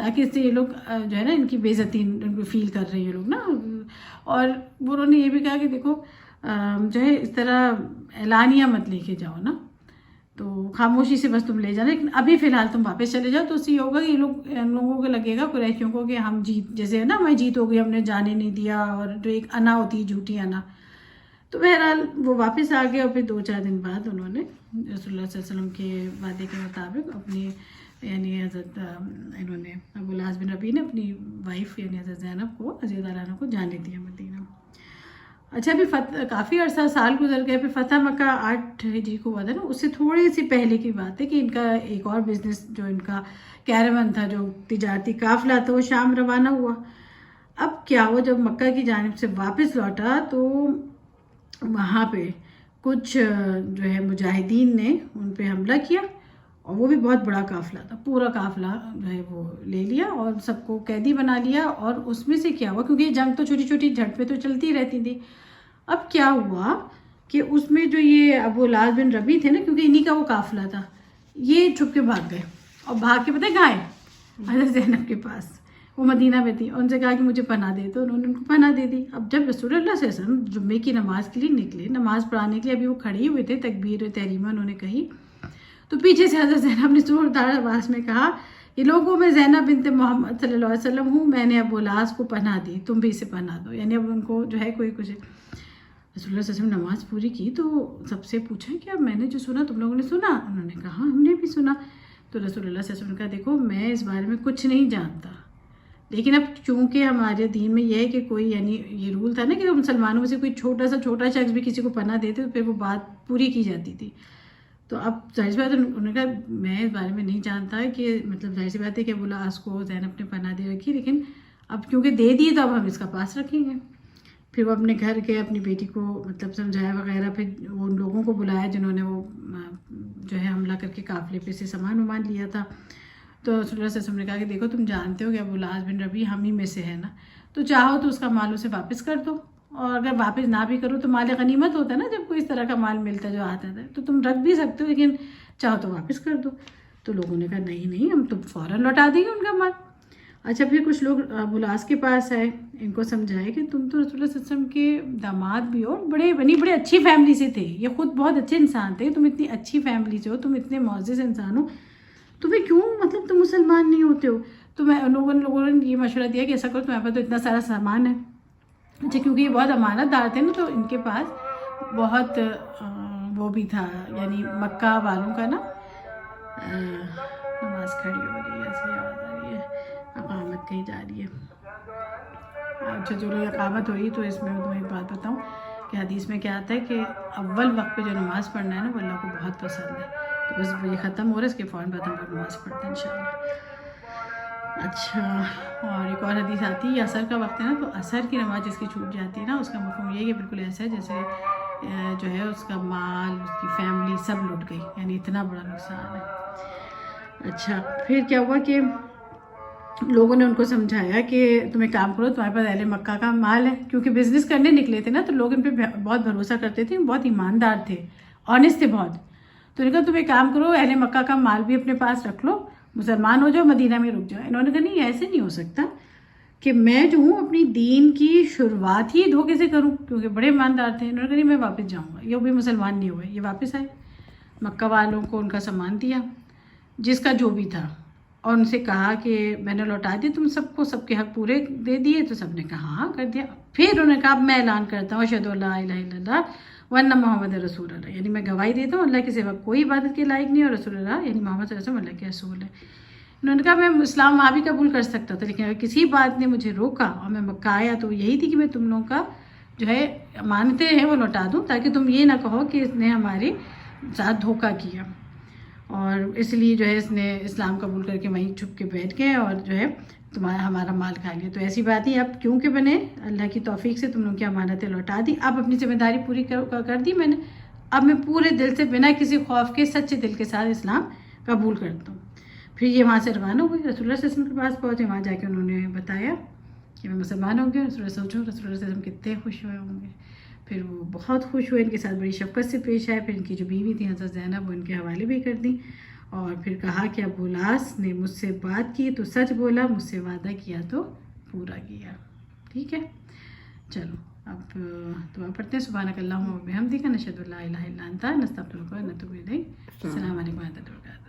تاکہ اس سے یہ لوگ جو ہے نا ان کی بے عزتی ان کو فیل کر رہے ہیں یہ لوگ نا. اور انہوں نے یہ بھی کہا کہ دیکھو جو ہے اس طرح اعلانیہ مت لے کے جاؤ نا, تو خاموشی سے بس تم لے جانا, لیکن ابھی فی الحال تم واپس چلے جاؤ. تو اس سے یہ ہوگا کہ یہ لوگ ان لوگوں کو لگے گا قریشیوں کو کہ ہم جیت, جیسے نا ہماری جیت ہو گئی, ہم نے جانے نہیں دیا, اور جو ایک انا ہوتی ہے جھوٹی انا. تو بہرحال وہ واپس آ گئے, اور پھر 2-4 دن بعد انہوں نے رسول اللہ صلی اللہ علیہ وسلم کے وعدے کے مطابق اپنی یعنی حضرت انہوں نے ابو الاحوص بن ربیع نے اپنی وائف یعنی حضرت زینب کو رضی اللہ عنہ کو جانے دیا مدینہ. اچھا پھر کافی عرصہ سال گزر گئے. پھر فتح مکہ 8 ہجری کو ہوا تھا نا, اس سے تھوڑی سی پہلے کی بات ہے کہ ان کا ایک اور بزنس جو ان کا کیراون تھا, جو تجارتی قافلہ تھا, وہ شام روانہ ہوا. اب کیا ہوا, جب مکہ کی جانب سے واپس لوٹا تو وہاں پہ کچھ جو ہے مجاہدین نے ان پہ حملہ کیا, اور وہ بھی بہت بڑا قافلہ تھا, پورا قافلہ جو ہے وہ لے لیا اور سب کو قیدی بنا لیا. اور اس میں سے کیا ہوا, کیونکہ یہ جنگ تو چھوٹی چھوٹی جھڑپیں تو چلتی رہتی تھی. اب کیا ہوا کہ اس میں جو یہ ابو الاحوص بن ربیع تھے نا, کیونکہ انہی کا وہ قافلہ تھا, یہ چھپ کے بھاگ گئے. اور بھاگ کے پتہ ہے کہاں ہے, حضرت زینب کے پاس. وہ مدینہ میں تھی, ان سے کہا کہ مجھے پناہ دے, تو انہوں نے ان کو پناہ دے دی. اب جب رسول اللہ صلی اللہ علیہ وسلم جمعے کی نماز کے لیے نکلے, نماز پڑھانے کے لیے, ابھی وہ کھڑے ہوئے تھے, تکبیر تحریمہ انہوں نے کہی, تو پیچھے سے حضرت زینب نے زوردار آواز میں کہا کہ لوگوں میں زینب بنت محمد صلی اللہ علیہ وسلم ہوں, میں نے ابو الاحوص کو پناہ دی, تم بھی اسے پناہ دو. یعنی اب ان کو جو ہے کوئی کچھ. رسول اللہ صلی اللہ علیہ وسلم نماز پوری کی تو سب سے پوچھا کہ اب میں نے جو سنا تم لوگوں نے سنا؟ انہوں نے کہا ہم نے بھی سنا. تو رسول اللہ صلی اللہ علیہ وسلم نے کہا دیکھو میں اس بارے میں کچھ نہیں جانتا, لیکن اب چونکہ ہمارے دین میں یہ ہے کہ کوئی یعنی یہ رول تھا نا کہ مسلمانوں میں سے کوئی چھوٹا شخص بھی کسی کو پناہ دیتے تو پھر وہ بات پوری کی جاتی تھی. تو اب ظاہر سی بات ہے, انہوں نے کہا میں اس بارے میں نہیں جانتا کہ مطلب ظاہر سی بات ہے کہ ابو الاحوص کو زینب نے پناہ دے رکھی, لیکن اب کیونکہ دے دی تو اب ہم اس کا پاس رکھیں گے. پھر وہ اپنے گھر کے اپنی بیٹی کو مطلب سمجھایا وغیرہ, پھر ان لوگوں کو بلایا جنہوں نے وہ جو ہے حملہ کر کے قافلے پہ سے سامان لیا تھا. تو رسول اللہ صلی اللہ علیہ وسلم نے کہا کہ دیکھو تم جانتے ہو کہ ابو الاحوص بن ربیع ہم ہی میں سے ہے نا, تو چاہو تو اس کا مال اسے واپس کر دو, اور اگر واپس نہ بھی کرو تو مال غنیمت ہوتا ہے نا, جب کوئی اس طرح کا مال ملتا ہے جو آتا ہے تو تم رکھ بھی سکتے ہو, لیکن چاہو تو واپس کر دو. تو لوگوں نے کہا نہیں ہم تو فوراً لوٹا دیں گے ان کا مال. اچھا پھر کچھ لوگ ابو الاحوص کے پاس آئے, ان کو سمجھائے کہ تم تو رسول اللہ صلی اللہ علیہ وسلم کے داماد بھی ہو, بڑے اچھی فیملی سے تھے, یہ خود بہت اچھے انسان تھے, تم اتنی اچھی فیملی سے ہو, تم اتنے معزز انسان ہو, تمہیں کیوں مطلب تم مسلمان نہیں ہوتے ہو؟ تو لوگوں نے یہ مشورہ دیا کہ ایسا کرو, تمہارے پاس تو اتنا سارا سامان ہے. اچھا کیونکہ یہ بہت امانت دار تھے نا, تو ان کے پاس بہت وہ بھی تھا, یعنی مکہ والوں کا نا نماز کھڑی ہو رہی ہے, ایسی آواز آ رہی ہے, اقامت کہیں جا رہی ہے. اچھا چلو اقامت ہو رہی ہے تو اس میں تمہیں ایک بات بتاؤں کہ حدیث میں کیا آتا ہے کہ اول وقت پہ جو نماز پڑھنا ہے نا وہ اللہ کو بہت پسند ہے. تو بس یہ ختم ہو رہا ہے, اس کے فوراً بعد ہم لوگ نماز پڑھتے ہیں انشاءاللہ. اچھا اور ایک اور حدیث آتی ہے, عصر کا وقت ہے نا, تو عصر کی نماز جس کی چھوٹ جاتی ہے نا, اس کا مفہوم یہ ہے کہ بالکل ایسا ہے جیسے جو ہے اس کا مال, اس کی فیملی سب لٹ گئی, یعنی اتنا بڑا نقصان ہے. اچھا پھر کیا ہوا کہ لوگوں نے ان کو سمجھایا کہ تم ایک کام کرو, تمہارے پاس اہل مکہ کا مال ہے, کیونکہ بزنس کرنے نکلے تھے نا, تو لوگ ان پہ بہت بھروسہ کرتے تھے, بہت ایماندار تھے, آنیسٹ تھے بہت. تو انہوں نے کہا تم ایک کام کرو, اہل مکہ کا مال بھی اپنے پاس رکھ لو, مسلمان ہو جاؤ, مدینہ میں رک جاؤ. انہوں نے کہا نہیں ایسے نہیں ہو سکتا کہ میں جو ہوں اپنی دین کی شروعات ہی دھوکے سے کروں, کیونکہ بڑے ایماندار تھے. انہوں نے کہا نہیں میں واپس جاؤں گا. یہ بھی مسلمان نہیں ہوئے, یہ واپس آئے, مکہ والوں کو ان کا سامان دیا جس کا جو بھی تھا, اور ان سے کہا کہ میں نے لوٹا دی تم سب کو, سب کے حق پورے دے دیے. تو سب نے کہا ہاں کر دیا. پھر انہوں نے کہا اب میں اعلان کرتا ہوں اشہدو لا الہ الا اللہ وان محمد رسول اللہ, یعنی میں گواہی دیتا ہوں اللہ کے سوا کوئی عبادت کے لائق نہیں, اور رسول اللہ یعنی محمد صلی اللہ علیہ وسلم اللہ کے رسول ہے. انہوں نے کہا میں اسلام وہاں بھی قبول کر سکتا تھا, لیکن اگر کسی بات نے مجھے روکا اور میں مکہ آیا تو یہی تھی کہ میں تم لوگوں کا جو ہے امانتیں ہیں وہ لوٹا دوں, تاکہ تم یہ نہ کہو کہ اس نے ہمارے ساتھ دھوکہ کیا. اور اس لیے جو ہے اس نے اسلام قبول کر کے وہیں چھپ کے بیٹھ گئے اور جو ہے ہمارا مال کھا لیا. تو ایسی بات ہی اب کیونکہ بنے اللہ کی توفیق سے تم لوگوں کی امانتیں لوٹا دی, اب اپنی ذمہ داری پوری کر دی میں نے, اب میں پورے دل سے بنا کسی خوف کے سچے دل کے ساتھ اسلام قبول کرتا ہوں. پھر یہ وہاں سے روانہ ہوئی, رسول اللہ صلی اللہ علیہ وسلم کے پاس پہنچے, وہاں جا کے انہوں نے بتایا کہ میں مسلمان ہو گیا. رسول اللہ صلی اللہ علیہ وسلم کتنے خوش ہوئے ہوں گے. پھر وہ بہت خوش ہوئے, ان کے ساتھ بڑی شفقت سے پیش آئے. پھر ان کی جو بیوی تھی حضرت زینب وہ ان کے حوالے بھی کر دیں, اور پھر کہا کہ ابو الاس نے مجھ سے بات کی تو سچ بولا، مجھ سے وعدہ کیا تو پورا کیا. ٹھیک ہے، چلو اب دعا پڑھتے ہیں. سبحانک اللہم و بحمدک، نشہد ان لا الہ الا انت، نستغفرک و نتوب الیک. السلام علیکم و رحمۃ اللہ وبرکاتہ.